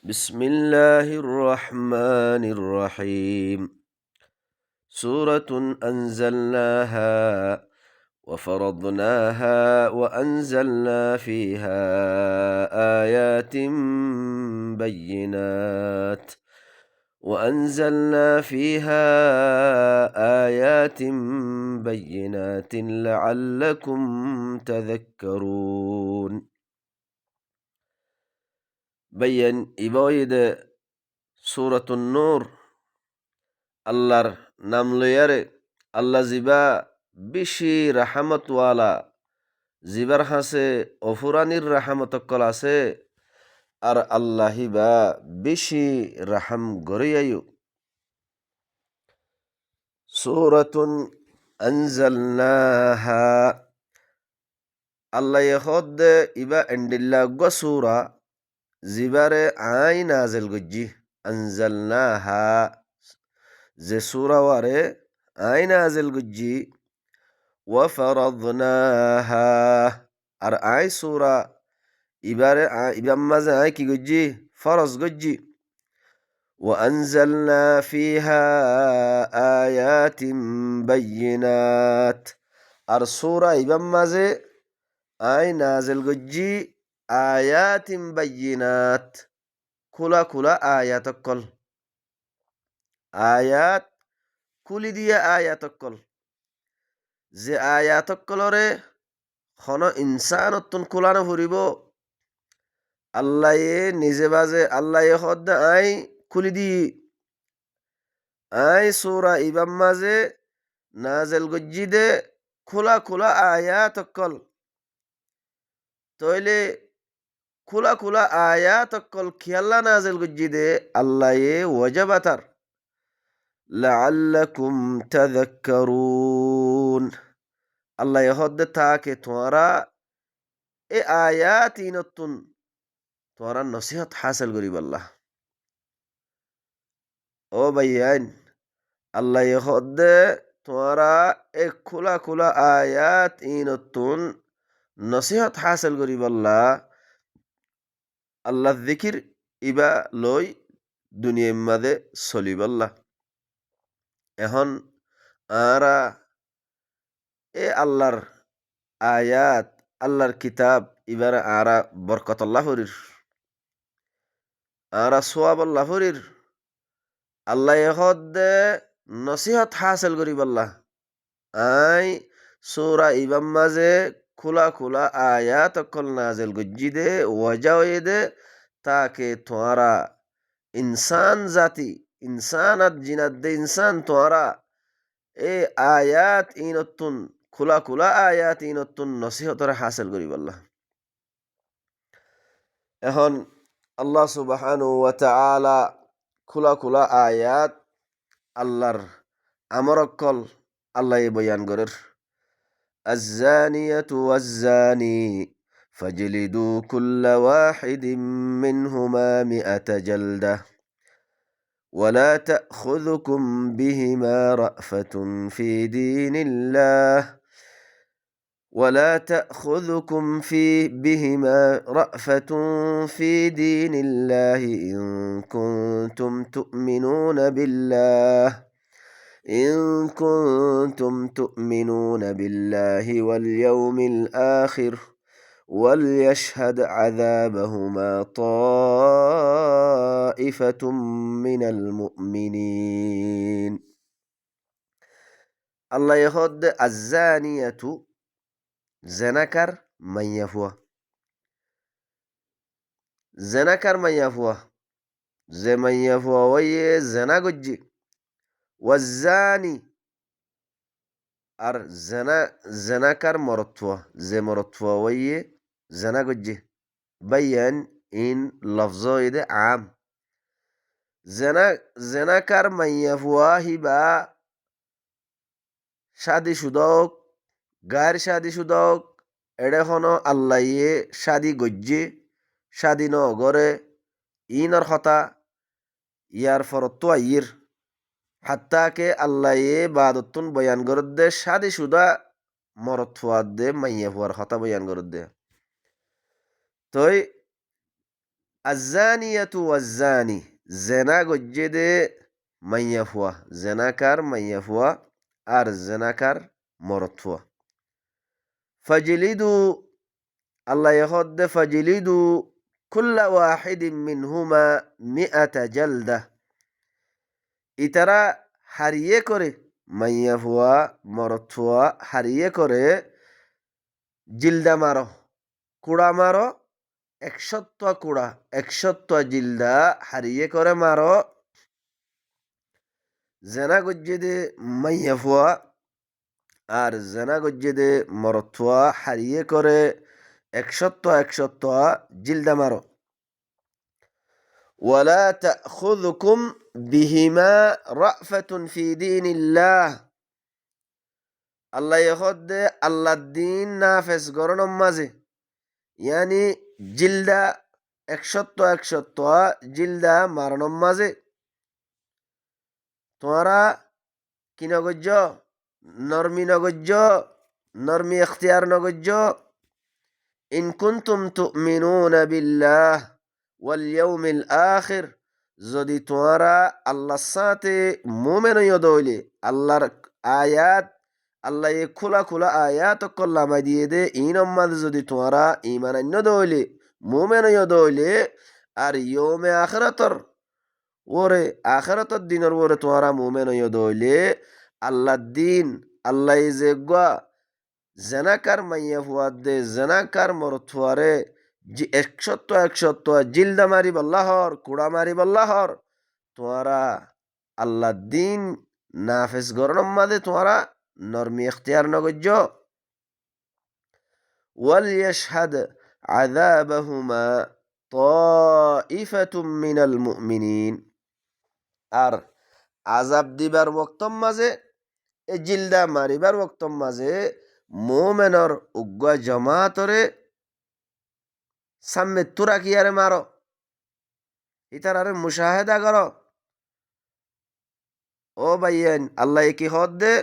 بسم الله الرحمن الرحيم سورة أنزلناها وفرضناها وأنزلنا فيها آيات بينات وأنزلنا فيها آيات بينات لعلكم تذكرون بين إبويد سورة النور আল্লাহর নাম লইয়ারে আল্লাহ জিবা বেশি রাহামতওয়ালা জিবার হাসে অফুরানির রাহামত অক্কল আছে আর আল্লাহিবা বেশি রাহাম গরিয়ায়ু সূরাতুন আনজালনাহা আল্লাহ ইহদ ইবা এন্ডিল্লা গসুরা জিবারে আই নাজেল গজ্জি আনজালনাহা যে সুরাওয়ারে আই নাজেল গজ্জি وفرضناها আর আই সুরা ইবারে ইবাম মাঝে আই কি গজ্জি ফরজ গজ্জি وأنزلنا فيها آيات بينات আর সুরা ইবাম মাঝে আই নাজেল গজ্জি আয়াতিম বাইয়িনাত খোলা খোলা আয়াত অকল আয়াত খুলি দিয়া আয়াত অকল যে আয়াত অকলরে খন ইনসানতুন খোলানো ফুরিব আল্লাহ নিজে বাজে আল্লাহ হদ আই খুলি দি আই সুরা ইবাম মাঝে নাজেল গজ্জি দে খোলা খোলা আয়াত অকল তইলে খোলা খোলা আয়াত অকল খিয়াল্লা নাজেল গজ্জি দে আল্লাহ ওয়াজাবাতার লাআল্লাকুম তাযাক্কারুন আল্লাহ হদ তাকে তোমরা এ আয়াত ইনতুন তোমরা নসিহত হাসিল করিব আল্লাহ ও ভাইয়ান আল্লাহ হদ্দে তোমরা এক খোলা খোলা আয়াত ইনতুন নসিহত হাসিল করিব আল্লাহ জিকির ইবা লই দুনিয়ার মাঝে চলিব আল্লাহ এখন আরা এ আল্লাহর আয়াত আল্লাহর কিতাব ইবার আরা বরকত আল্লাহ হরির আরা সোয়াব আল্লাহ হরির আল্লাহ হদ্দে নসিহত হাসিল করিব আল্লাহ আই সূরা ইবাম মাঝে খোলা খোলা আয়াত অকল নাজেল গজ্জি দে ওয়াজা হয়ে দে তাকে তোমরা ইনসান জাতি ইনসানাত জিনাত দে ইনসান তোমরা এ আয়াত ইনতুন খোলা খোলা আয়াত ইনতুন নসিহতরে হাসিল করিব আল্লাহ এখন আল্লাহ সুবহানাহু ওয়া তাআলা খোলা খোলা আয়াত আল্লাহর আমর অকল আল্লাহ বয়ান করের الزانية والزاني فاجلدوا كل واحد منهما 100 جلدة ولا تأخذكم بهما رأفة في دين الله ولا تأخذكم بهما رأفة في دين الله إن كنتم تؤمنون بالله واليوم الآخر وليشهد عذابهما طائفة من المؤمنين الله يخد الزانية زنكر من يفوى زنكر من يفوى زي من يفوى ويه زنا قجي والزاني আর জেনাকার মরত্ব যে মরত্ব ওয়ে জেনা গজ্জে বাইয়ান ইন লফজ ইদে আম জেনাকার মাইয়া ফুয়া হিবা শাদি সুদক গায়ের শাদি সুদক এড়ে হনো আল্লাহে শাদি গজ্জে শাদি নগরে ইনর হতা ইয়ার ফরত্ব আইর হাত্তাকে আল্লাহ বাদতুন বয়ান করদে শাদি সুদা মরত ফুয়াদ দে মাইয়া ফুয়ার কথা বয়ান করদে তই الزانية والزاني زنا قجد من يفوى زناكر من يفوى أر زناكر مرتوى فجلدوا الله يخد فجلدوا كل واحد منهما 100 جلدة إترى حريه كره من يفوى مرتوى حريه كره جلد مارو কুড়া মারো 100 কুড়া 100 জিলদা হারিয়ে করে মারো জেনা গজ্জেদে মাইয়া ফুয়া আর জেনা গজ্জেদে মরথুয়া হারিয়ে করে 100 জিলদা মারো ولا تأخذكم بهما رأفة في دين الله الله يخد الله الدين نافس قرن مازي يعني জিলদা 100 জিলদা মারানোর মাঝে তোমরা কি নগজ্য নরমি নগজ্য নরমি এখতিয়ার নগজ্য ইন কুনতুম তুমিনুনা বিল্লাহ ওয়াল ইয়াউমিল আখির যদি তোমরা আল্লাহর সাথে মুমিন হইলে আল্লাহর আয়াত আল্লাহ খোলা খোলা আয়াত কল্লামা দিয়ে দে ইনম্মাদ যদি তোমরা ইমান আন্য দইলে মুমিন দইলে আর ইয়ৌমে আখিরাতর ওরে আখিরাতর দিনের ওরে তোমরা মুমিন দইলে আল্লাহর দিন আল্লাহ যে গা জেনাকার মাইয়া ফুয়াদ দে জেনাকার মরথুয়ারে 100 জিলদা মারি বল্লাহর কুড়া মারি বল্লাহর তোমরা আল্লাহর দিন নাফেস গরনম মাদে তোমরা নরমি এখতিয়ার নগজ্য ওয়ালিয়াশহাদ আযাবাহুমা তাইফাতুম মিনাল মুমিনিন আর আযাব দিবার ওয়াক্তম মাঝে এ জিলদা মারিবার ওয়াক্তম মাঝে মুমিনর উগ্গা জামাতরে সামনে তুরা কিয়ারে মারো ইতারারে মুশাহেদা করো ও ভাইয়েন আল্লাহ কি হদ দে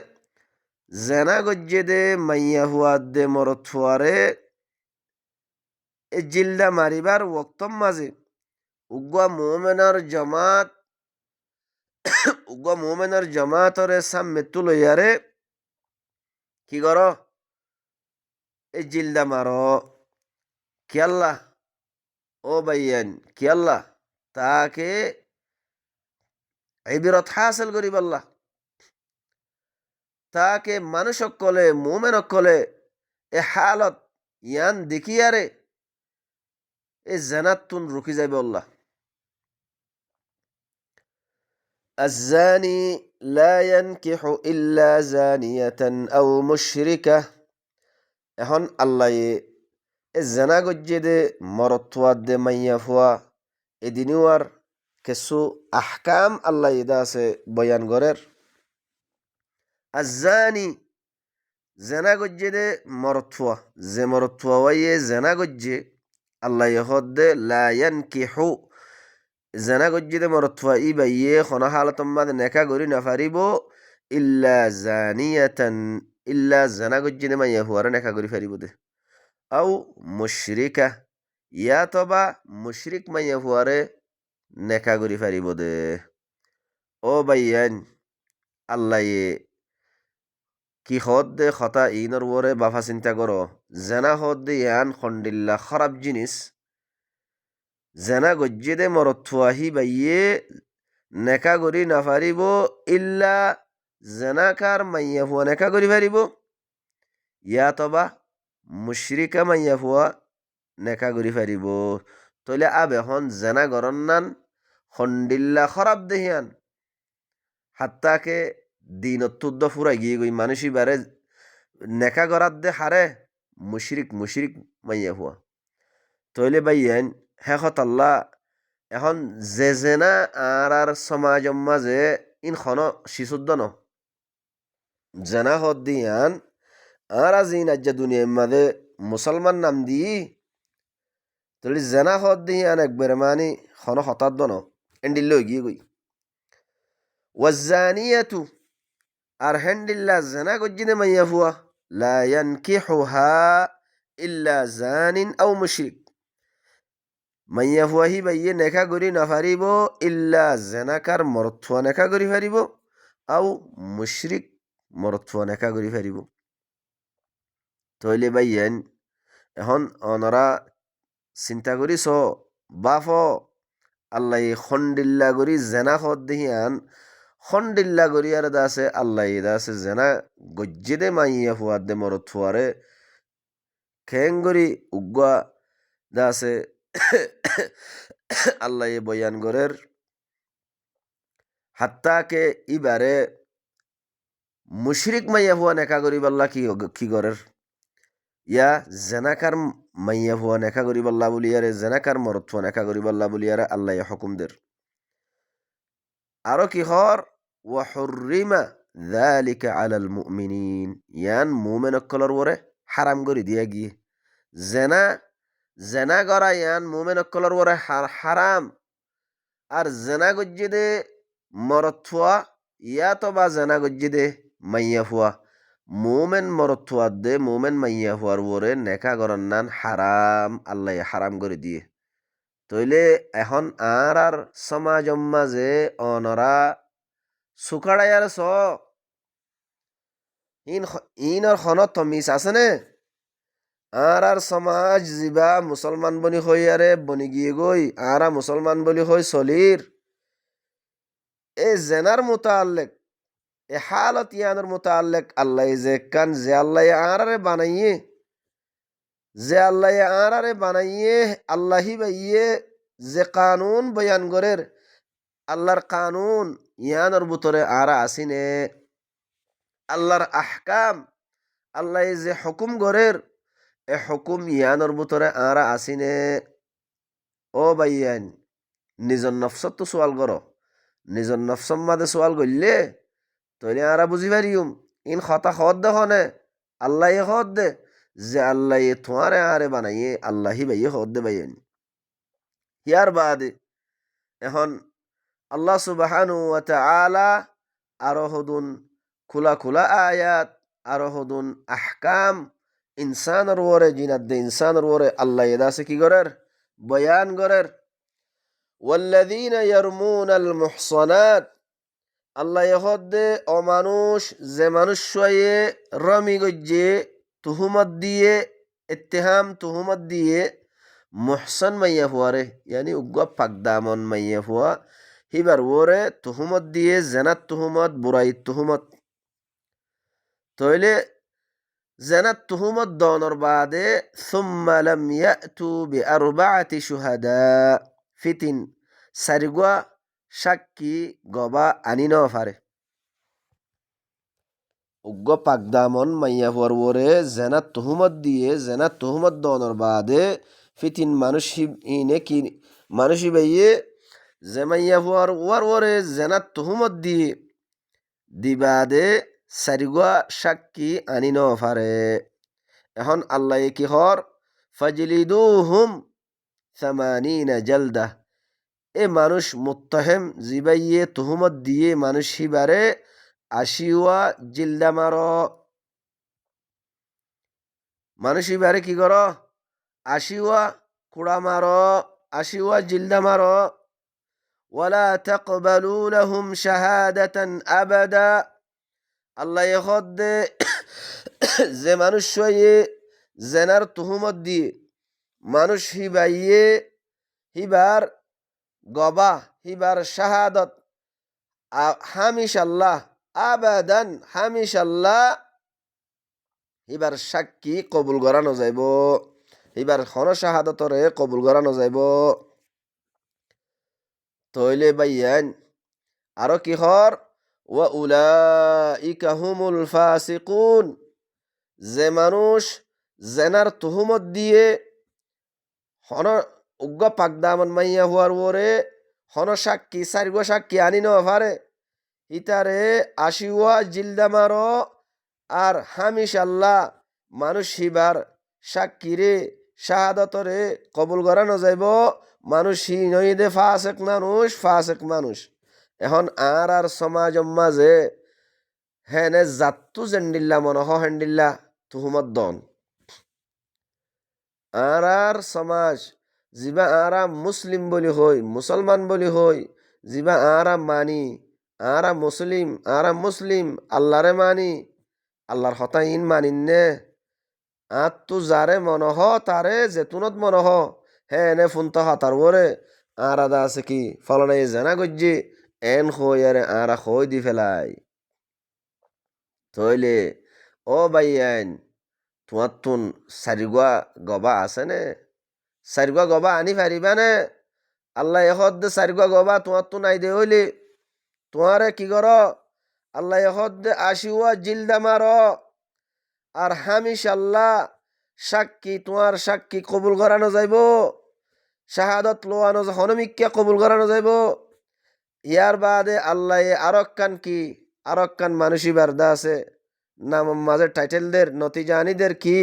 জেনা গজ্জে দে মাইয়া হুয়াদ দে মরত ফুয়ারে এ জিলদা মারিবার ওয়াক্তম মাঝে উগ্গা মুমিনের জামাতরে সামনে তুলইয়ারে কি করো এ জিলদা মারো কি আল্লাহ ও ভাইয়েন কি আল্লাহ তাকে ইবরত হাসিল করিব আল্লাহ তাকে মানুষ কলে মুমেন কলে এ হালত ইয়ান দেখিয়ারে এ জানাতুন রুকি যাইবে আল্লাহ الزاني لا ينكح إلا زانية أو مشركة এখন আল্লাহ এ জানা গজ্জে দে মরত্বাদ দে মাইয়া ফুয়া এদিনিওয়ার কিছু আহকাম আল্লাহ ইদা আছে বয়ান গরের আজানি জেনা গজ্জে দে মরত্বা যে মরত্বা ওয়াইয়ে জেনা গজ্জে আল্লাহ হদ দে লায়ান কিহু জেনা গজ্জে দে মরত্বা ই বাইয়ে খনা হালতম মাদ নেকা গরি নাফারিব ইল্লা জানিয়াতান ইল্লা জেনা গজ্জে দে মাইয়া ফুয়ারে নেকা গরি ফারিব দে আও মুশরিকা ইয়া তবা মুশরিক মাইয়া ফুয়ারে নেকা গরি ফারিব দে ও বাইয়ান আল্লাহ কি হদ দে খতা ইনর ওরে বাফা চিন্তা করো জেনা হদ দে ইয়ান খন্ডিল্লা খারাপ জিনিস জেনা গজ্জে দে মরথুয়াহি বাইয়ে নেকা গরি নাফারিব ইল্লা জেনাকার মাইয়া ফুয়া নেকা গরি ফারিব ইয়া তবা মুশরিকা মাইয়া ফুয়া নেকা গরি ফারিব তইলে আব এখন জেনা গরন নান খন্ডিল্লা খারাপ দেহিয়ান হাত্তাকে দিনতুদ্দ ফুরাই গিয়ে গই মানুষই বারে নেকা গরাত দে হারে মুশরিক মাইয়া হুয়া তইলে বাইয়েন শেষত আল্লাহ এখন যে জেনা আর সমাজম মাঝে ইন খন শিশুদ্ধ ন জেনা হদ দিয়ান আর আজি নাজ্জা দুনিয়ার মাঝে মুসলমান নাম দি তলি জেনা হদ দিয়ান একবারে মানি খন হতাদ্দ ন এন্ডিল্ল গিয়ে গই ওয়াজানিয়াতু আর হেন্ডিল্লা জেনা গজ্জিনে মাইয়া ফুয়া লা ইয়ানকিহুহা ইল্লা জানিন আও মুশরিক মাইয়া ফুয়াহি বাইয়ে নেখা করি নাফারিব ইল্লা জেনাকার মরথুয়া নেখা করি ফারিব আও মুশরিক মরথুয়া নেখা করি ফারিব। তইলে বাইয়েন এখন অনরা চিন্তা করিস বাফ আল্লাহ খন্ডিল্লা করি জেনা খত দেহিয়ান খন্ডিল্লা করি আর দাসে আল্লাহ দাসে জেনা গজ্জে দে মাইয়া ফুয়ার দে মরথুয়ারে খেঙ্গরি উগ্গা দাসে আল্লাহ বয়ান গরের হাত্তাকে ইবারে মুশরিক মাইয়া হুয়া নেকা করি বললা কি গরের ইয়া জেনাকার মাইয়া হুয়া নেকা করি বললা বলিয়ারে জেনাকার মরত্ব নেকা করি বললা বলিয়ারে আল্লাহ হুকুম দের আরো কি হর ওয়া হুররিমা যালিকা আলাল মুমিনিন ইয়ান মুমিন অকলর ওরে হারাম করি দিয়া গিয়ে জেনা জেনা করা ইয়ান মুমিন অকলর ওরে হারাম আর জেনা গজ্জে দে মরথুয়া ইয়া তো বা জেনা গজ্জে দে মাইয়া ফুয়া মোমেন মরথুয়া দে মোমেন মাইয়া ফুয়ার ওরে নেকা করার নান হারাম আল্লাহ হারাম করে দিয়ে তইলে এখন আর সমাজ মাঝে অনরা সুকাড়াইয়ার স ইনর খনত তমিস আছে নে আর সমাজ যিবা মুসলমান বনি হইয়ারে বনি গিয়ে গই আরা মুসলমান বলি হই চলির এ জেনার মোতালেক এ হালত ইয়ানোর মোতালেক আল্লাহ যে কান যে আল্লাহ আরারে বানাইয়ে যে আল্লাহ আরারে বানাইয়ে আল্লাহি বাইয়ে যে কানুন বয়ান গরের আল্লাহর কানুন ইয়ানোর ভিতরে আরা আসিনে আল্লাহর আহকাম আল্লাহ যে হুকুম গরের এ হুকুম ইয়ানোর ভিতরে আরা আসিনে ও বাইয়ান নিজর নফসত তো সোয়াল করো নিজর নফসর মাঝে সোয়াল করলে তইলে আরা বুঝি পারিম ইন খতা খত দেখনে আল্লাহ খত দে যে আল্লাহ তোমারে আরে বানাইয়ে আল্লাহি বাইয়ে খত দে বাইন ইয়ার বাদে এখন আল্লাহ সুবহানু ওয়া তাআলা আরো হদুন খোলা খোলা আয়াত আরো হদুন আহকাম ইনসানের ওরে জিনাত দে ইনসানের ওরে আল্লাহ এদাসে কি করের বয়ান করের والذين يرمون المحصنات আল্লাহ হদ্দে অমানুষ যে মানুষ রমি গজ্জে তুহুমত দিয়ে ইত্তেহাম তুহুমত দিয়ে মুহসন মাইয়া ফুয়ারে ইয়ানি উগ্র পাকদামন মাইয়া ফুয়া হিবার ওরে তুহুমত দিয়ে জেনাত তুহুমত বুরাই তুহুমত তইলে জেনাত তুহুমত দনর বাদে সুম্মা লাম ইয়াতু বিআরবাআতি শুহাদা ফিতিন সারিগুয়া সাক্ষী গবা আনি ন ফারে উগ্র পাকদামন মাইয়া ফুয়ার ওরে জেনাত তুহুমত দিয়ে জেনাত তুহুমত দনর বাদে ফিতিন মানুষ ইনে কি মানুষই বাইয়ে যে মাইয়া ফুয়ার ওরে জেনাত তুহুমত দিয়ে দিবাদে সারিগুয়া সাক্ষী আনি ন ফারে এখন আল্লাহ কি হর ফাজলিদুহুম সামানিনা জালদা এ মানুষ মুত্তাহেম জিবাইয়ে তুহুমত দিয়ে মানুষ হিবারে আশিওয়া জিলদা মার মানুষ হিবারে কি কর আশিওয়া কুড়া মার আশিওয়া জিলদা মার ওয়ালা তাকবালু লাহুম শাহাদাতান আবাদা আল্লাহ খদ্দে যে মানুষ জেনার তুহুমত দিয়ে মানুষ হিবাইয়ে হিবার গবা হিবার শাহাদত হামিশ আল্লাহ আবাদান হামিশ আল্লাহ হিবার সাক্ষী কবুল করানো যাইব হিবার খন শাহাদতরে কবুল করানো যাইব তইলে বাইয়ান আরো কি হর ওয়া উলাইকা হুমুল ফাসিকুন যে মানুষ জেনার তুহুমত দিয়ে হন উগ্র পাকদামন মাইয়া হওয়ার ওরে হন সাক্ষী সারিগো সাক্ষী আনি ন পারে ইতারে আশিওয়া জিলদা মারো আর হামিশ আল্লাহ মানুষ হিবার সাক্ষীরে শাহাদতরে কবুল করানো যাইব মানুষ হি নইদে ফাসেক মানুষ এখন আর সমাজ মাঝে হেনে জাত্তু জেন্ডিল্লা মনহ হেন্ডিল্লা তুহুমত দন আর সমাজ জিবা আরা মুসলিম বলি হই মুসলমান বলি হই জিবা আরা মানি আরা মুসলিম আল্লাহরে মানি আল্লাহর হতা ইন মানিনে তু যারে মনহ তারে জেতুনত মনহ হে এনে ফুনতা হাতার ওরে আর আদা আছে কি ফলনা এ জানা গজ্জি এন খই আরে আরা খই দি ফেলাই তইলে ও বাইয়াইন তোমার তুন চারিগুয়া গবা আছে নে চারিগুয়া গবা আনি পারিবা নে আল্লাহ এহদ দে চারিগুয়া গবা তোমার তো নাই দে হইলে তোমারে কি কর আল্লাহ এহদ দে আশিওয়া জিলদা মার আর হামিশ আল্লাহ সাক্ষী তোমার সাক্ষী কবুল করানো যাইব শাহাদত লোয়ানো হনমিককে কবুল করানো যাইব ইয়ার বাদে আল্লাহ আরক্কান কি আরক্কান মানুষই বার্দা আছে নাম মাঝে টাইটেলদের নতিজানিদের কি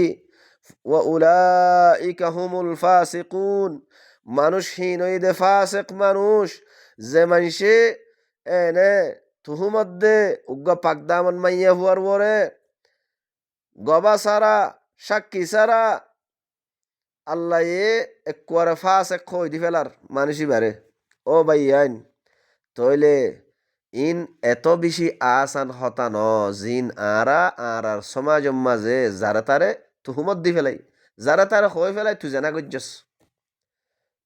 ওয়া উলাইকা হুমুল ফাসিকুন মানুষহীন ওই দে ফাসিক মানুষ যে মানুষে এনে তুহুমত দে উগ্গা পাকদামন মাইয়া হুয়ার ওরে গবা সারা সাক্ষী সারা আল্লাহ একবারে ফাসিক কই দি ফেলার মানুষই বারে ও ভাই আইন তইলে ইন এত বেশি আসান হতা ন জিন আর সমাজ মাঝে যারা তারে তুহুমত দি ফেলাই যারা তারে হয়ে ফেলাই তুই জানা গজ্জস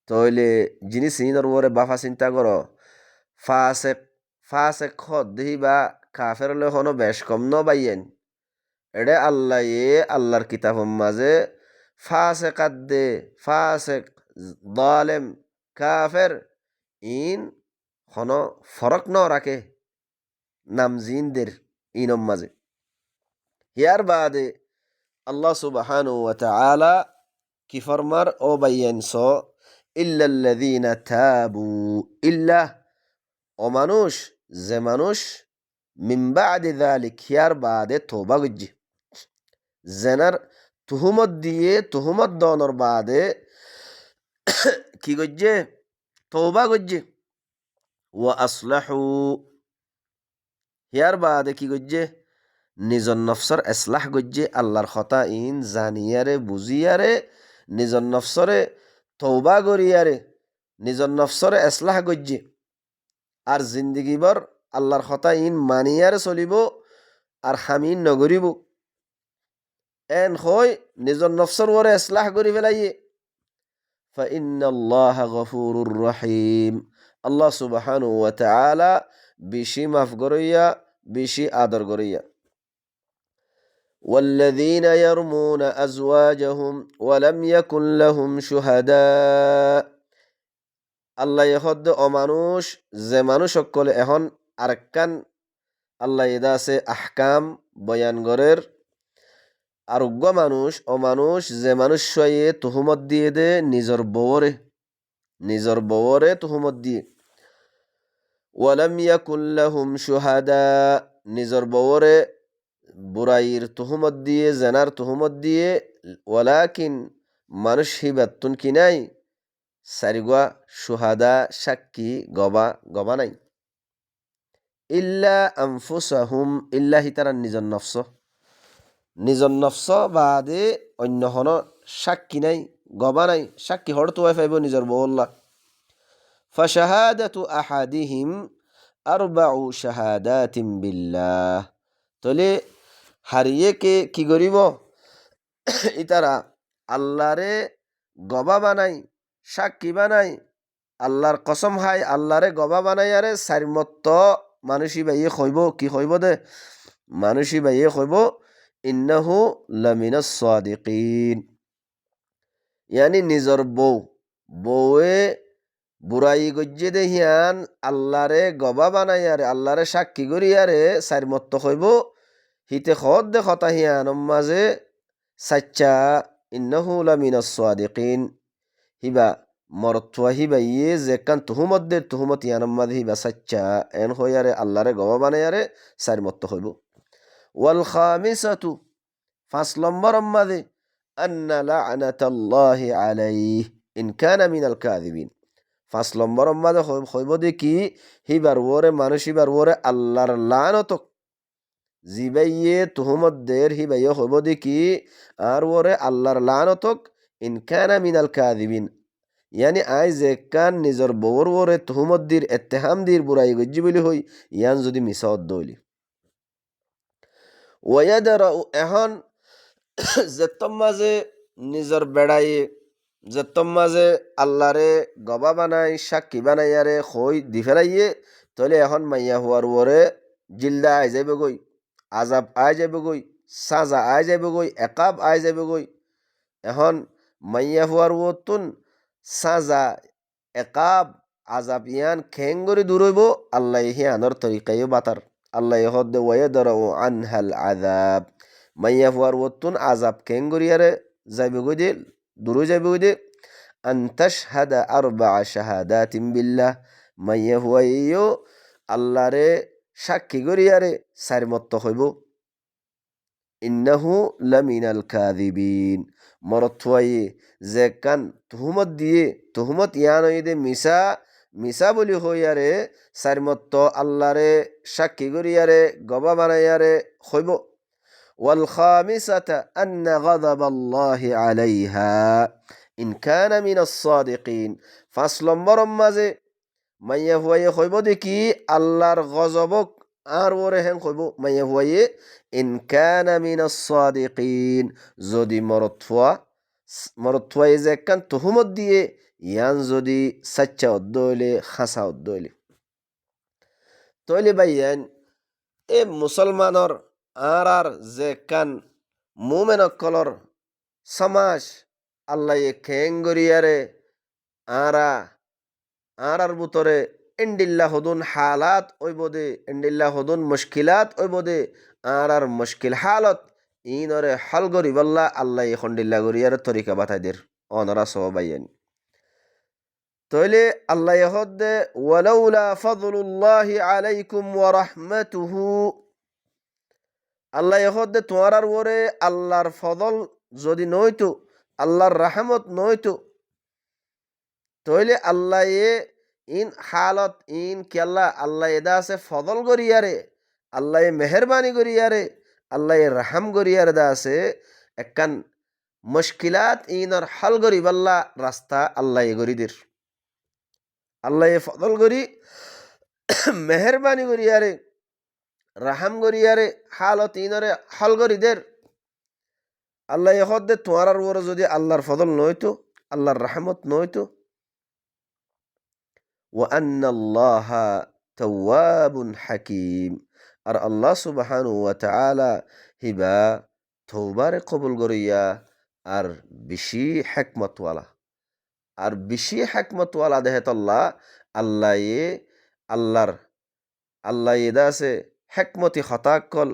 তইলে জিনিস ইনর ওরে বাফা চিন্তা কর ফাসেক ফাসেক খদ দিহি বা কাফের লে হনো বেশ কম ন বাইয়েন এডে আল্লাহ আল্লাহর কিতাব মাঝে ফাসেকাত দে ফাসেক জালেম কাফের ইন হনো ফরক ন রাখে নাম জিনদের ইনম মাঝে ইয়ার বাদে আল্লাহ সুবহানাহু ওয়া তাআলা কি ফরমার ও বাইয়ানস ইল্লাল্লাযীনা তাবু ইল্লা ও মানুষ যে মানুষ মিন বাদি যালিক ইয়ার বাদে তওবা গজ্জি জেনার তুহুমত দনর বাদে কি গজ্জে তওবা গজ্জে ওয়া আসলাহু ইয়ার বাদে কি গজ্জে নিজর নফসর এসলাহ গজ্জে আল্লাহর কথা ইন জানিয়ারে বুঝিয়ারে নিজর নফসরে তৌবা করিয়ারে নিজর নফসরে এসলাহ গজ্জে আর জিন্দিগিবর আল্লাহর কথা ইন মানিয়ারে চলিব আর হামিন নগরিব এন হয় নিজর নফসর ওরে এসলাহ করি ফেলাইয়ে ফাইন্নাল্লাহা গফুরুর রহিম আল্লাহ সুবহানাহু ওয়া তাআলা বেশি মাফ করিয়া বেশি আদর করিয়া والذين يرمون أزواجهم ولم يكن لهم شهداء আল্লাহ ইহদ অমানুষ যে মানুষ সকলে এখন আরেকখান আল্লাহ এদা আছে আহকাম বয়ান গরের আরোগ্য মানুষ অমানুষ যে মানুষ তুহুমত দিয়ে দে নিজর বউরে তুহুমত দিয়ে ওয়ালাম ইয়াকুন লাহুম শুহাদা নিজর বউরে বুরাইর তুহুমত দিয়ে জেনার তুহুমত দিয়ে ওয়ালাকিন মানুষ হিবাতুন কি নাই সারিগুয়া সুহাদা সাক্ষী গবা নাই ইল্লা আনফুসাহুম ইল্লা হিতারান নিজর নফস বাদে অন্য হন সাক্ষী নাই গবা নাই সাক্ষী হর তো পাইব নিজর বউল্লা ফাশাহাদাতু আহাদিহিম আরবাউ শাহাদাতিম বিল্লাহ তলে হারিয়ে কে কি করিব ইতারা আল্লাহরে গবা বানাই সাক্ষী বানাই আল্লাহর কসম হাই আল্লাহরে গবা বানাই আরে সারিমত্ত মানুষই বাইয়ে কইব কি কইব দে মানুষই বাইয়ে কইব ইন্নাহু লামিনাস সাদিকিন ইয়ানি নিজর বউয়ে বুড়াই গজ্জে দেহিয়ান আল্লাহরে গবা বানাই আরে আল্লাহরে সাক্ষী করি আরে সারিমত্ত কইব হিতে খদ দে কথা হিয়ান মাঝে সাচ্চা ইন্নাহু লামিনাস সাদিকিন হিবা মরতুয়া হিবা ইয়ে যে কান তুহুমত ইয়ানম মাঝে হিবা সাচ্চা এন হইয়ারে আল্লাহরে গবা বানাইয়ারে সারি মত্ত হইব ওয়াল খামিসাতু 5 নম্বর মাঝে আন্না লা'নাতাল্লাহি আলাইহি ইন কানা মিনাল কাযিবিন 5 নম্বর মাঝে হইব de কি হিবার ওরে মানুষ হিবার ওরে আল্লাহর লানত জিবাইয়ে তুহুমত দের হিবাইয়ে হইব de কি আর ওরে আল্লাহর লানতক ইন কানা মিনাল কাযিবিন ইয়ানি আই যে কান নিজর বউর ওরে তুহুমত দির এত্তেহাম দির বুড়াই গজ্জি বলি হই ইয়ান যদি মিছা অদ্দইলি ওয়াদার এখন যেতম মাঝে নিজর বেড়াইয়ে যেতম মাঝে আল্লাহরে গবা বানাই সাক্ষী বানাইয়ারে খই দি ফেলাইয়ে তলে এখন মাইয়া হওয়ার ওরে জিল্দা আই যাইব গই আজাব আই যাইব গই সাজা আই যাইব গই একাব আই যাইব গই এখন মাইয়া হওয়ার ওতুন সাজা একাব আজাব ইয়ান খেঙ্গরি দূর হইব আল্লাহ হিয়ানোর তরিকাইও বাতার আল্লাহ হদ্দে ওয়াদার ও আনহাল আজাব মাইয়া হওয়ার ওতুন আজাব খেঙ্গরিয়ারে যাইবে গই দে দূর যাইবে গই দে আন্তাশহাদা আরবা শাহাদাতিম বিল্লাহ মাইয়া হুয়াইও আল্লাহরে সাক্ষী করিয়ারে সারিমত্ত হইব ইন্নাহু লামিনাল কাযিবিন মরথুয়াইয়ে যে কান তুহুমত দিয়ে তুহুমত ইয়ান হইদে মিসা মিসা বলি হইয়ারে সারিমত্ত আল্লাহরে সাক্ষী করিয়ারে গবা বানাইয়ারে হইব ওয়াল খামিসাতা আন্না গাযাবাল্লাহি আলাইহা ইন কানা মিনাস সাদিকিন ৫ নম্বর মাঝে মাইয়া হুয়াইয়ে হইব দেখি আল্লাহর গজবক আর ওরে হেন হইব মাইয়া হুয়াইয়ে ইন কানা মিনাস সাদিকিন যদি মরথুয়াই যে একখান তুহুমত দিয়ে ইয়ান যদি সাচ্চা অদ্দইলে খাসা অদ্দইলে তইলে বাইয়ান এ মুসলমানর আর যে কান মুমেন কলর সমাজ আল্লাহ খেঙ্গরিয়ারে আরা আর বুতরে এন্ডিল্লা হদুন হালাত ওইবদে এন্ডিল্লা হদুন মুশকিলাত ওইবদে আর মুশকিল হালত ইনরে হল গরিবাল্লা আল্লাহ খন্ডিল্লা গরিয়ার তরিকা বাতাইদের অনরা সবাইয়েন তইলে আল্লাহ হদ্দে ওয়ালাউলা ফাদলুল্লাহি আলাইকুম ওয়া রাহমাতুহু আল্লাহ হদ্দে তোমার ওরে আল্লাহর ফদল যদি নইতো আল্লাহর রাহমত নইতো তইলে আল্লাহ ইন হালত ইন কেল্লা আল্লাহ এদা আছে ফদল গরিয়ারে আল্লাহ মেহরবানি গরিয়ারে আল্লাহ রাহাম গরিয়ারে দা আছে একখান মুশকিলাত ইনর হল গরিবাল্লা রাস্তা আল্লাহ গরিদের আল্লাহ ফদল গরি মেহরবানি গরিয়ারে রাহাম গরিয়ারে হালত ইনরে হল গরিদের আল্লাহ হদ্দে তোমার ওরে যদি আল্লাহর ফদল নইতো আল্লাহর রাহমত নইতো وأن الله تواب حكيم আর আল্লাহ সুবহানাহু ওয়া তাআলা হিবা তওবার কবুল করিয়া আর বেশি হিকমতওয়ালা আর বেশি হিকমতওয়ালা দেহে আল্লাহ আল্লাহ আল্লাহর আল্লাহ এদা আছে হিকমতি খতাকল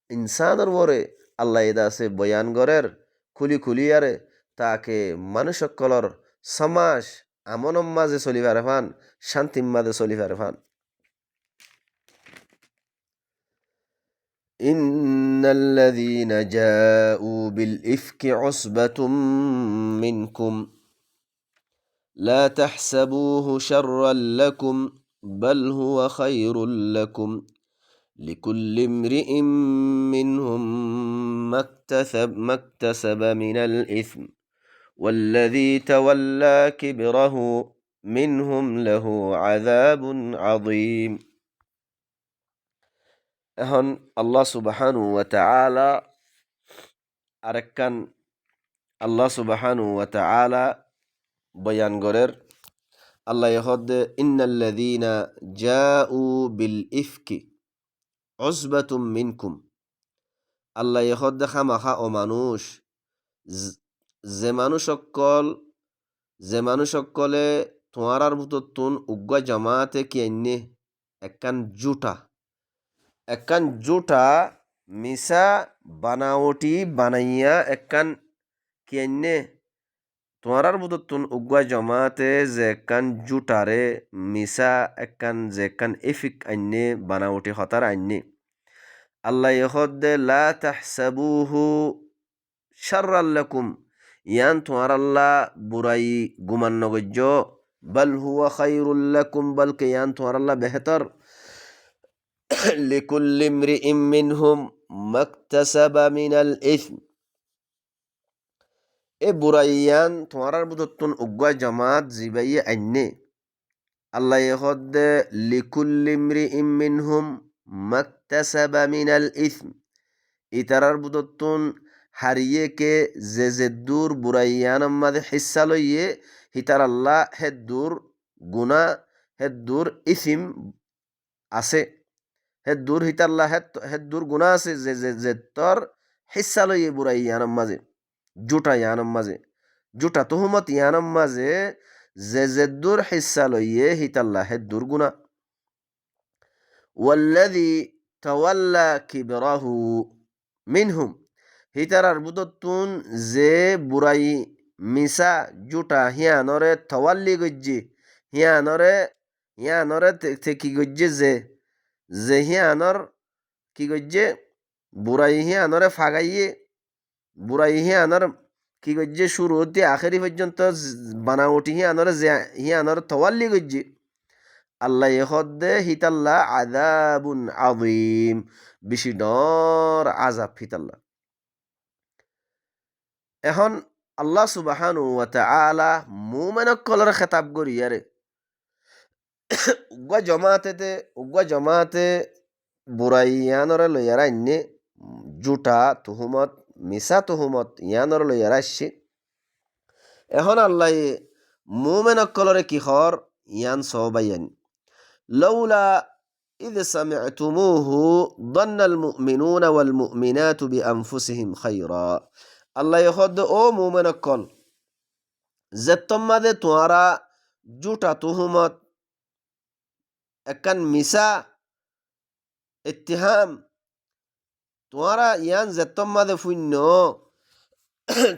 ইনসানের ওরে আল্লাহ এদা আছে বয়ান গরের খুলি খুলিয়ারে তাকে মানুষকলর সমাজ আমনম মাঝে চলিবার ফান শান্তির মাঝে চলিবার ফান ইন্নাল্লাযীনা জাউ বিল ইফকি উসবাতুম মিনকুম লা তাহসাবুহু শাররাল লাকুম বাল হুয়া খায়রুল লাকুম লিকুল্লি ইমরিইম মিনহুম মাকতাসাবা মিনাল ইসম والذي تولى كبره منهم له عذاب عظيم এখন আল্লাহ সুবহানাহু ওয়া তাআলা আরেকখান আল্লাহ সুবহানাহু ওয়া তাআলা বয়ান গরের আল্লাহ হদ্দে ইন্নাল্লাযীনা জাউ বিল ইফকি উসবাতুম মিনকুম আল্লাহ হদ্দে খামাখা ও মানুষ যে মানুষসকলে তোমার ভিতরতুন উগ্গা জামাতে কি আইনে একখান জুটা মিসা বানাওটি বানাইয়া একখান কি আইনে তোমার ভিতরতুন উগ্গা জামাতে যে একখান জুটারে মিসা একখান যে একখান ইফিক আইনে বানাওটি হতার আইনে আল্লাহ হদ্দে লা তাহসাবুহু শাররাল লাকুম ইয়ান তোমার আল্লাহ বুরাই গুমান নগজ্য বাল হুয়া খায়রুল লাকুম বলকে ইয়ান তোমার আল্লাহ বেহতর লিকুল্লি ইমরিইম মিনহুম মাকতাসাবা মিনাল ইসম এ বুরাইয়ান তোমার বুধত্তুন উগ্গা জামাত জিবাইয়ে আইনে আল্লাহ হদ্দে লিকুল্লিমরি ইমিনহুম মাকতাসাবা মিনাল ইসম ইতারার বুধত্তুন হারিয়ে কে যে দূর বুরাইয়ান মাদে হিস্সা লইয়ে হিতার আল্লাহ হেদ্দুর গুনা হেদ্দুর ইসিম আছে হেদ্দুর হিতাল্লাহ হেদ্দুর গুনা আছে যে তোর হিস্সা লইয়ে বুরাইয়ান মাঝে জুটা ইয়ানম মাঝে জুটা তুহুমত ইয়ানম মাঝে যে দূর হিস্সা লইয়ে হিতাল্লাহ হেদ্দুর গুনা ওয়াল্লাযী তাওয়াল্লা কিবরাহু মিনহুম হিতারার বুদতুন যে বুরাই মিসা জুটা হিয়ানরে তাওয়াল্লি গজ্জি হিয়ানরে কি গজ্জি যে হিয়ানর কি গজ্জে বুরাই হিয়ানরে ফাগাইয়ে বুরাই হিয়ানর কি গজ্জে শুরু হতে আখেরি পর্যন্ত বানাউটি হিয়ানর তাওয়াল্লি গজ্জি আল্লাহ হদ্দে হিতাল্লাহ আযাবুন আযীম বেশি ডর আযাব হিতাল্লাহ এখন আল্লাহ সুবহানাহু ওয়া তাআলা মুমিনক কলর খেতাব করিয়ারে উগ্র জমাতে বুরাইয়ানরে লইয়ারা ইন্নে জুটা তুহুমত মিসা তুহুমত ইয়ানর লইয়ারা আসছে এখন আল্লাহ মুমিনক কলরে কিহর ইয়ান সবাইয়ান لولا إذ سمعتموه ظن المؤمنون والمؤمنات بأنفسهم خيرا الله يخد أو مؤمن كل زتم ماذا توارا جوتا تهمت أكن مسا اتهام توارا يان زتم ماذا فينو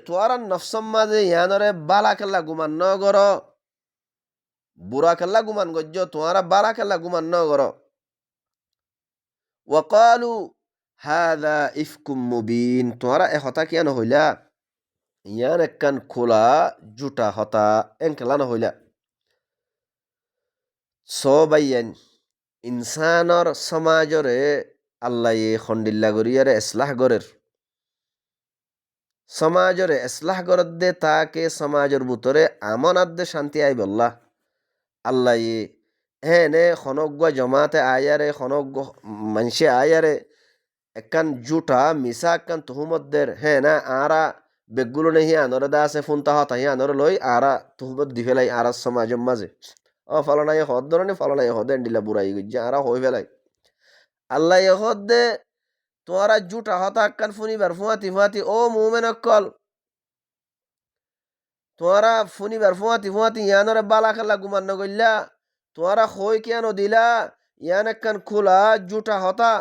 توارا نفس ماذا يانره بالا كلا غمان نغرو বুড়া খেলা গুমান গজ্জ তোমারা বারা খেলা গুমান ন কর ওয়াকালু হাদা ইফকুম মুবিন তোমারা এ হতা কিয়া নহইলা ইয়ান একখান খোলা জুটা হতা এন খেলা নহইলা সবাইয়ান ইনসানর সমাজরে আল্লাহ খন্ডিল্লা গরিয়ারে এসলাহ গরের সমাজরে এসলাহ গরত দে তাকে সমাজের ভিতরে আমানত দে শান্তি আই বল্লা আল্লাহ হেনে খনজ্ঞ জমাতে আয়ারে খনজ্ঞ মানুষে আয়ারে একখান জুটা মিসা একখান তুহুমতদের হ্যাঁ না আরা বেগগুলো নেই আনরে দা আছে ফোন তাহা তাহি আনরে লই আরা তুহুমত দি ফেলাই আরা সমাজের মাঝে ফলনাই হদ ধরনে ফলনাই হদে দিলা বুড়াই গজ্জা আরা হই ফেলাই আল্লাহ হদ দে তোরা জুটা হতা একখান ফুনিবার ফুয়াতি ও মুমেন অকল তোরা ফুনিবার ফুয়াতি ইয়ানরে বালা খেলা গুমান গইল্লা তোরা হই কেন দিলা ইয়ান একখান খোলা জুটা হতা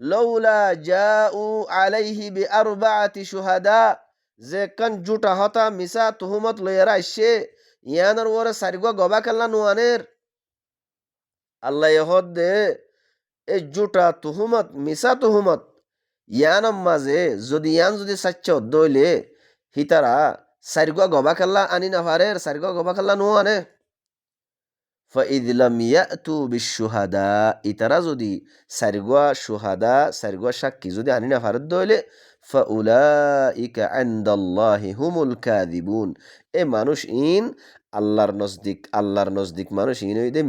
লৌলা জাউ আলাইহি বিআরবাআতি শুহাদা যে কান জুটা হতা মিসা তুহুমত লইয়ারা আইসে ইয়ানর ওরে সারিগো গবা কেল্লা নুয়ানের আল্লাহ হদ দে এই জুটা তুহুমত মিসা তুহুমত ইয়ানম মাঝে যদি ইয়ান যদি সাচ্চ দইলে হিতারা সারিগো গবা কেল্লা আনি না পারে সারিগো গবা কেল্লা নুয়ানে فإذ لم يأتوا بالشهداء ইতারা যদি সারিগোয়া সাক্ষী যদি আনি না ফারত দইলে ফাউলাইকা ইনদাল্লাহি হুমুল কাযিবুন এ মানুষ ইন আল্লাহর নজদিক মানুষ ইন হইদে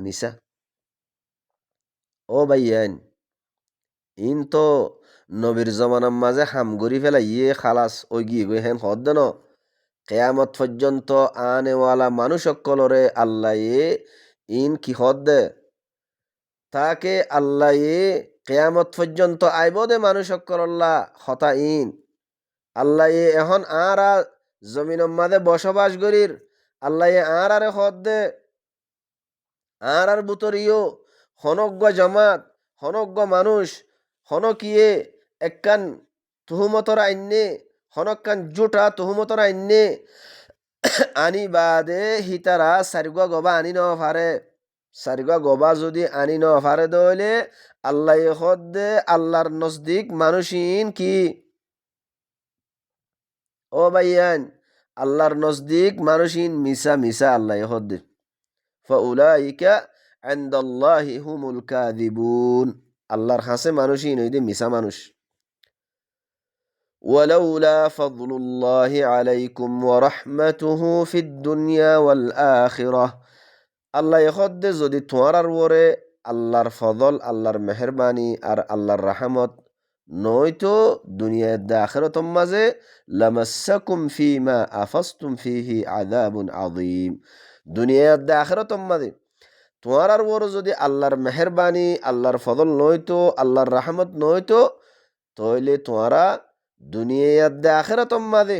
মিসা ও ভাইয়ান ইন তো নবীর জমানার মাঝে হামগরি ফেলাই ইয়ে খালাস ওই গিয়ে গই হেন হদ ন কেয়ামত পর্যন্ত আনেওয়ালা মানুষ সকলরে আল্লাহ ইন কি হদ দে তাকে আল্লাহ কেয়ামত পর্যন্ত আইব দে মানুষ সকল্লা হতা ইন আল্লাহ এখন আরা জমিনের মাঝে বসবাস করির আল্লাহ আরে হদ দে আর বুতরিও হনজ্ঞ জামাত হনজ্ঞ মানুষ হনকিয়ে একখান তুহুমতর আইনে হনকান জুটা তুহুমতর আইনে আনি বাদে হিতারা সারিগা গবা আনি ন পারে সারিগা গবা যদি আনি ন পারে দইলে আল্লাহ হদ্দে আল্লাহর নজদিক মানুষিন কি ও ভাইয়ান আল্লাহর নজদিক মানুষিন মিসা আল্লাহ হদ্দে ফাউলাইকা ইনদাল্লাহি হুমুল কাযিবুন আল্লাহর হাসে মানুষই নইদে মিসা মানুষ ওয়ালাউলা ফাদলুল্লাহি আলাইকুম ওয়া রাহমাতুহু ফিদ দুনিয়া ওয়াল আখিরাহ। আল্লাহ এখদ্দে যদি তোমার ওরে আল্লাহর ফজল, আল্লাহর মেহরবানি আর আল্লাহর রাহমত নয়তো দুনিয়ার দে আখিরাতর মাঝে লামাসাকুম ফিমা আফাসতুম ফিহি আযাবুন আযীম। দুনিয়ার দে আখিরাতর মাঝে তোমার ওরে যদি আল্লাহর মেহরবানি, আল্লাহর ফজল নয়তো, আল্লাহর রাহমত নয়তো, তাইলে তোমরা দুনিয়ার দে আখিরাতর মাঝে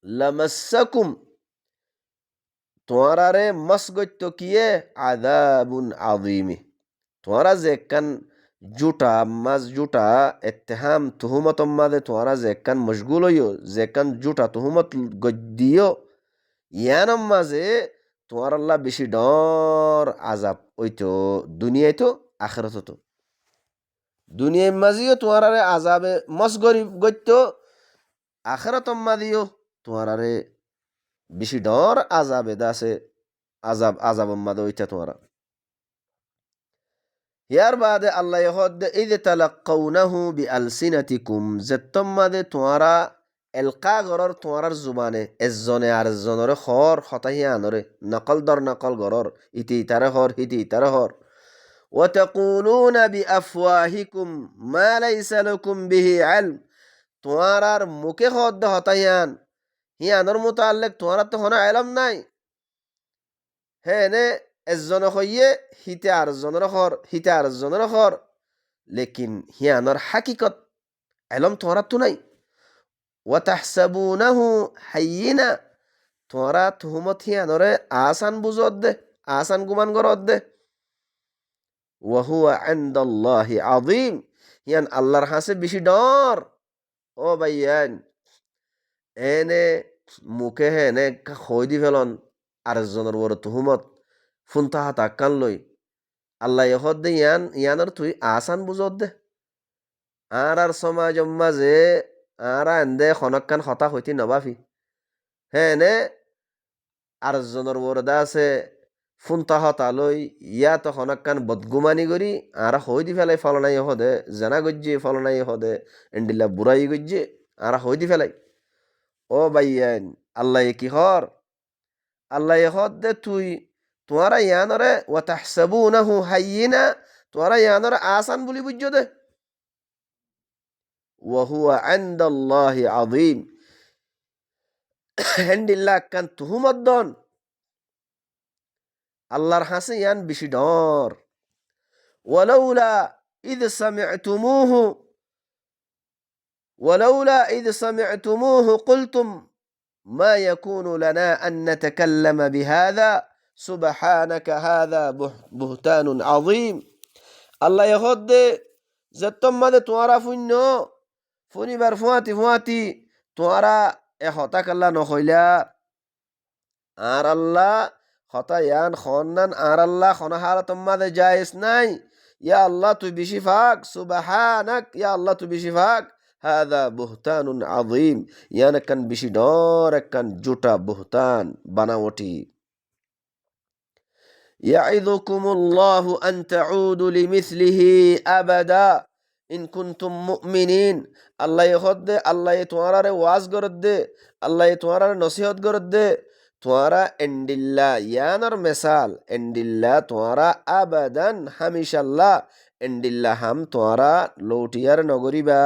লামাসাকুম তোমরারে মস গত্য কিয়ে আযাবুন আযীমি। তোমরা যে কান জুটা মাছ জুটা এত্তেহাম তুহুমতম মাঝে তোমরা যে কান মশগুল হইও, যে কান জুটা তুহুমত গদ্দিও, ইয়ানম মাঝে তোমার আল্লাহ বেশি ডর আজাব ওইতো দুনিয়ায় তো আখেরাত তো। দুনিয়ার মাঝেও তোমার আজাবে মস গরিব গত্য, আখেরাতম মাঝেও তোমার বেশি ডর আজাবে দাসে আজাব মাদে ওইটা তোমারা। ইয়ার বাদে আল্লাহ হদ্দে ইদ তালাক্কাউনাহু বিআলসিনাতিকুম, যেত্তম মাদে তোমারা এলকা গরর তোমার জুবানে এজনে আর এজনরে খর হতাহি আনরে নকল দর নকল গরর ইতি ইতারে হর হিতি ইতারে হর। ওয়াতাকুলুনা বিআফওয়াহিকুম মা লাইসা লাকুম বিহি ইলম, তোমার মুখে হদ্দে হতাহিয়ান হিয়ানোর মোতাল্লেক তোমার তো হন এলম নাই। হ্যাঁ নে এজনে হইয়ে হিতে আর জনের হর হিতে আর জনের হর, লেকিন হিয়ানোর হাকিকত এলম তোমার তো নাই। ওয়াতাহসাবুনাহু হাইয়িনা, তোমরা তুহুমত হিয়ানরে আসান বুঝত দে, আসান গুমান করত দে। ওয়াহুয়া ইনদাল্লাহি আযীম, হিয়ান আল্লাহর হাসে বেশি ডর। ও ভাইয়ান, এনে মুখে হেনে খই দি ফেলন আরেকজনের বড় তুহুমত ফুনতাহা তাক্কান লই আল্লাহ ইহদ দে ইয়ানোর তুই আসান বুঝত দে। আর সমাজ মাঝে আর এন্দে খনকান হতা হইতি নবাফি হ্যাঁ নে আরেকজনের বরদা আছে ফুনতা হতা লই ইয়া তো খনকান বদগুমানি করি আর হই দি ফেলাই ফলনাই হদে জানা গজ্জে ফলনাই হদে এন্ডিল্লা বুড়াই গজ্জে আর হই দি ফেলাই। ও বাইয়ান, আল্লাহ কি হর আল্লাহ হদ দে তুই তোমারা ইয়ানরে ওয়াতাহসাবুনাহু হাইয়িনা, তোমারা ইয়ানরে আসান বলি বুঝছো দে। ওয়াহুয়া ইনদাল্লাহি আযীম, হেন্ডিল্লা কান তুহুমত দন আল্লাহর হাসে ইয়ান বেশি ডর। ওয়ালাউলা ইদ সামি'তুমুহু ওয়ালাউলা ইদ সামি'তুমুহু কুলতুম মা ইয়াকুনু লানা আন নাতাকাল্লামা বিহাযা সুবহানাকা হাযা বুহতানুন আযীম। আল্লাহ হদ্দে যেতম মাদে তোয়ারা ফুন্য ফুনিবার ফুয়াতি ফুয়াতি তোয়ারা এ হতা কাল্লা নহইলা আর আল্লাহ হতা ইয়ান খন্নান আর আল্লাহ খনহারা তোমাদে জায়েজ নাই। ইয়া আল্লাহ তুই বেশি ফাক, সুবহানাক ইয়া আল্লাহ তুই বেশি ফাক, হাদা বুহতানুন আযীম, ইয়ান একখান বেশি ডর একখান জুটা বুহতান বানাওটি। ইয়াইদুকুমুল্লাহু আন তাউদু লিমিসলিহি আবাদা ইন কুনতুম মুমিনিন। আল্লাহ হদ্দে আল্লাহ তোমারে ওয়াজ গরদ দে, আল্লাহ তোমারে নসিহত গরদ দে, তোমারা এন্ডিল্লা ইয়ানর মেসাল এন্ডিল্লা তোমারা আবাদান হামিশাল্লাহ এন্ডিল্লা হাম তোমারা লৌটিয়ার নগরিবা,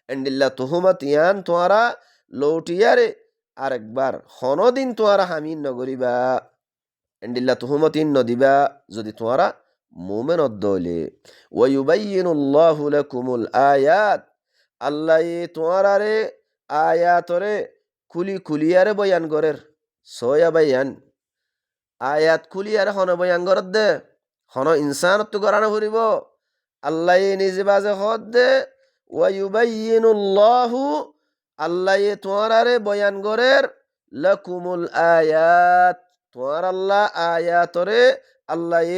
এন্ডিল্লা তুহুমত ইয়ান তোমারা লৌটিয়ারে আরেকবার হনদিন তোমারা হামিন নগরিবা, এন্ডিল্লা তুহুমত ইন নদিবা যদি তোমারা মুমেন অদ্দলে। ওয়ায়ুবাইয়িনুল্লাহু লাকুমুল আয়াত, আল্লাহ তোমারে আয়াতরে খুলি খুলিয়ারে বয়ান করের সয়া বাইয়ান আয়াত খুলিয়ারে হন বয়ান করত দে হন ইনসান তো গরানো ফুরিব। আল্লাহ নিজে বাজে হদ দে ওয়ায়ুবাইয়িনুল্লাহু, আল্লাহ তোমারে বয়ান করের লাকুমুল আয়াত, তোমার আল্লাহ আয়াতরে আল্লাহ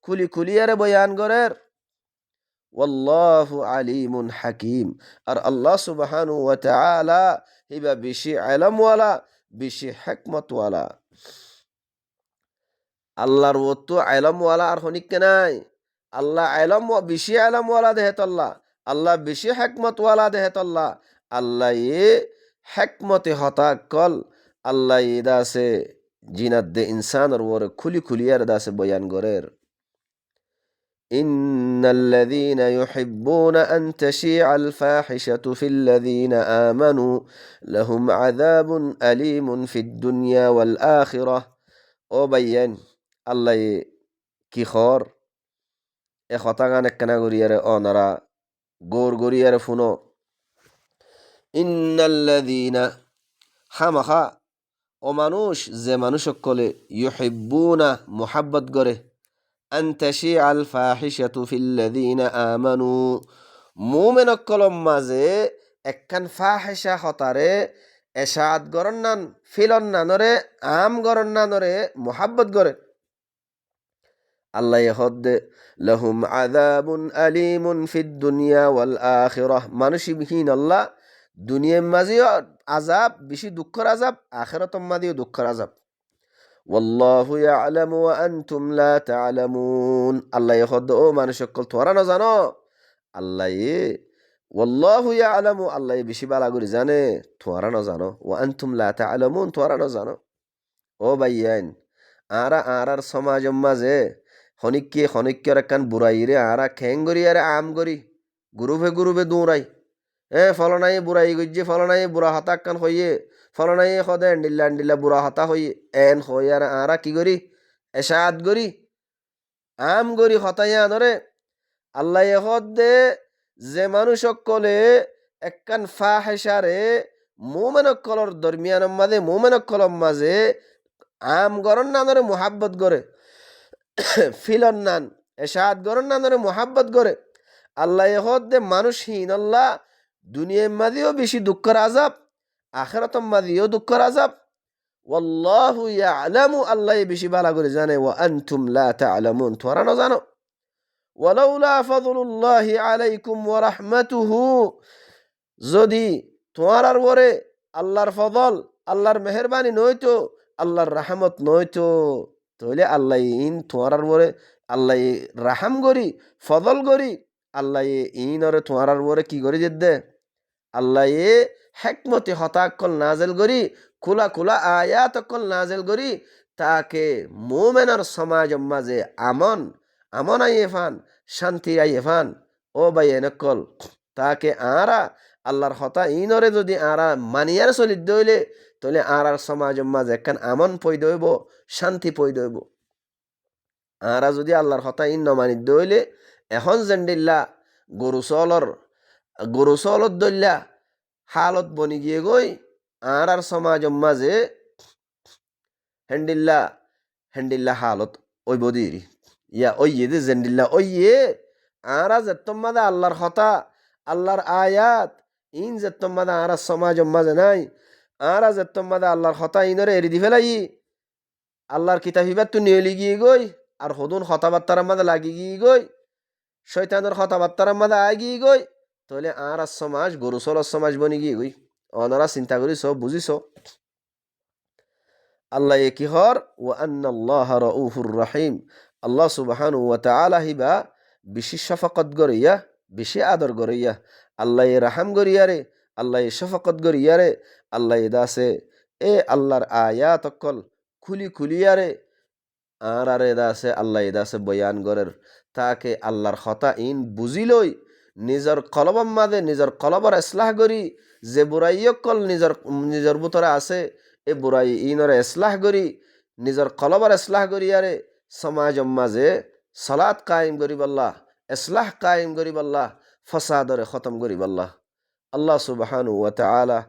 খুলি খুলিয়ারে বয়ান করের। ওয়াল্লাহু আলিমুন হাকিম, আর আল্লাহ সুবহানাহু ওয়া তাআলা হিবা বেশি ইলমওয়ালা বেশি হিকমতওয়ালা। আল্লাহর ওতো ইলমওয়ালা আর হনিক নাই, আল্লাহ ইলম বেশি ইলমওয়ালা দেহে তল্লা, আল্লাহ বেশি হিকমতওয়ালা দেহে তল্লা, আল্লাহ হেকমতে হতাকল আল্লাহ দাসে জিনাত দে ইনসানর ওর খুলি খুলিয়ার দাসে বয়ান গরের إن الذين يحبون أن تشيع الفاحشة في الذين آمنوا لهم عذاب أليم في الدنيا والآخرة ও বাইয়ান আল্লাহ কি খর এ হতাগান একখানা গরিয়ারে অনারা গোর গরিয়ারে ফুনো ইন্নাল্লাযীনা হামাখা ও মানুষ যে মানুষ সকলে ইউহিব্বুনা মুহাব্বত করে আন তাশিআল ফাহিশাতু ফিল্লাযীনা আমানু মুমিন কলম মাঝে একখান ফাহিশা হতারে এশাদ গরন নান ফিলন নানরে আম গরন নানরে মুহাব্বত করে আল্লাহ হদ্দে লাহুম আযাবুন আলীমুন ফিদ দুনিয়া ওয়াল আখিরাহ মানুষবিহীন আল্লাহ দুনিয়ার মাঝেও আযাব বেশি দুঃখের আযাব আখিরাতের মাঝেও দুঃখের আযাব ওয়াল্লাহু ইয়ালামু ওয়া আনতুম লা তা'লামুন আল্লাহ হদ্দে ও মানুষ সকল তোমরা না জানো আল্লাহ ওয়াল্লাহু ইয়ালামু আল্লাহ বেশি ভালো করে জানে তোমরা না জানো ওয়া আনতুম লা তা'লামুন তোমরা না জানো ও ভাইয়ান আরার সমাজের মাঝে খনিক্যর একখান বুড়াইরে আরা খ্যাং গরি আরে আম গরি গুরুবে দৌড়াই ফলনাই বুড়াই গজ্জে ফলনাই বুড়া হতা একখান হইয়ে ফলনাই সদে এন্ডিল্লা বুড়া হতা হইয়ে এন হই আর আরা কি গরি এসাদ গরি আম গরি হতাই আনরে আল্লাহ হদ দে যে মানুষ সকলে একখান ফাহেসারে মোমেনক কলর দরমিয়ানের মাঝে মোমেনক কলম মাঝে আম গরন নানরে মুহাব্বত করে ফিলন নান এসাদ গরন নানরে মুহাব্বত করে আল্লাহ হদ দে মানুষহীন আল্লাহ দুনিয়ার মাঝেও বেশি দুঃখের আযাব আখিরাতের মাঝেও দুঃখের আযাব ওয়াল্লাহু ইয়ালামু আল্লাহ বেশি ভালো করে জানে ওয়া আনতুম লা তা'লামুন তোমরা না জানো ওয়ালাউলা ফাদলুল্লাহি আলাইকুম ওয়া রাহমাতুহু যদি তোমার ওরে আল্লাহর ফদল আল্লাহর মেহেরবানি নয়তো আল্লাহর রাহমত নয়তো তাহলে আল্লাহ ইন তোমার ওরে আল্লাহ রাহাম গরি ফদল গরি আল্লাহ ইন ওরে তোমার ওরে কি গরি দে আল্লাহ হেকমতে হতাকল নাজেল গরি খোলা আয়াত কল নাজেল গরি তাকে মোমেনার সমাজ মাঝে আমন আইয়ে ফান শান্তি আইয়ে ফান ও ভাই এনেকল তাকে আরা আল্লাহর হতা ইনরে যদি আরা মানিয়ার চলিত দইলে তাহলে আর সমাজ মাঝে একখান আমন পই দইব শান্তি পই দইব আরা যদি আল্লাহর হতা ইন নমানিত দইলে এখন জেন্ডিল্লা গরু চলত দইল্লা হালত বনি গিয়ে গই আর সমাজ মাঝে হেন্ডিল্লা হালত ওই বদিরি ইয়া ওইয়ে দে জেন্ডিল্লা ওইয়ে আরা যেতম মাদে আল্লাহর হতা আল্লাহর আয়াত ইন যেতম মাদে আর সমাজ মাঝে নাই আরা যেতম মাদে আল্লাহর হতা ইনরে এরি দি ফেলাই আল্লাহর কিতাব হিবার তু নিয়ে গিয়ে গই আর হদুন হতাবার্তার মাঝে লাগি গিয়ে গই শয়তানের হতাবার্তার মাঝে আগিয়ে গই তাহলে আর সমাজ গরু চলার সমাজ বনি গিয়ে গই অনারা চিন্তা করিস বুঝিস আল্লাহ কি হর ও আন্নাল্লাহ রাউফুর রহিম আল্লাহ সুবহানাহু ওয়া তাআলা হিবা বেশি শফাকত গরিয়া বেশি আদর গরিয়া আল্লাহ রাহাম গরিয়ারে আল্লাহ শফাকত গরিয়ারে আল্লাহ দাসে এ আল্লাহর আয়াত অকল খুলিয়ারে আর দাসে আল্লাহ দাসে বয়ান গরের তাকে আল্লাহর হতা ইন বুঝিলই নিজর কলবর মাঝে নিজর কলবর ইসলাহ করি যে বুড়াইয়কল নিজর ভিতরে আছে এ বুড়াই ইনরে ইসলাহ করি নিজর কলবর ইসলাহ করিয়ারে সমাজ মাঝে সালাত কায়েম করিবাল্লাহ ইসলাহ কায়েম করিবাল্লাহ ফসাদরে খতম করিবাল্লাহ আল্লাহ সুবহানাহু ওয়া তাআলা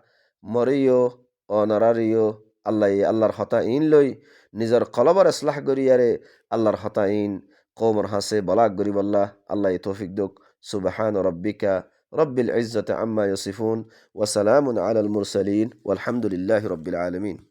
মরিও অনারারিও আল্লাহর হতা ইন লই নিজর কলবর ইসলাহ করিয়ারে আল্লাহর হতা ইন কওমর হাসে বলাক করিবাল্লাহ আল্লাহ তৌফিক দুক سبحان ربك رب العزة عما يصفون وسلام على المرسلين والحمد لله رب العالمين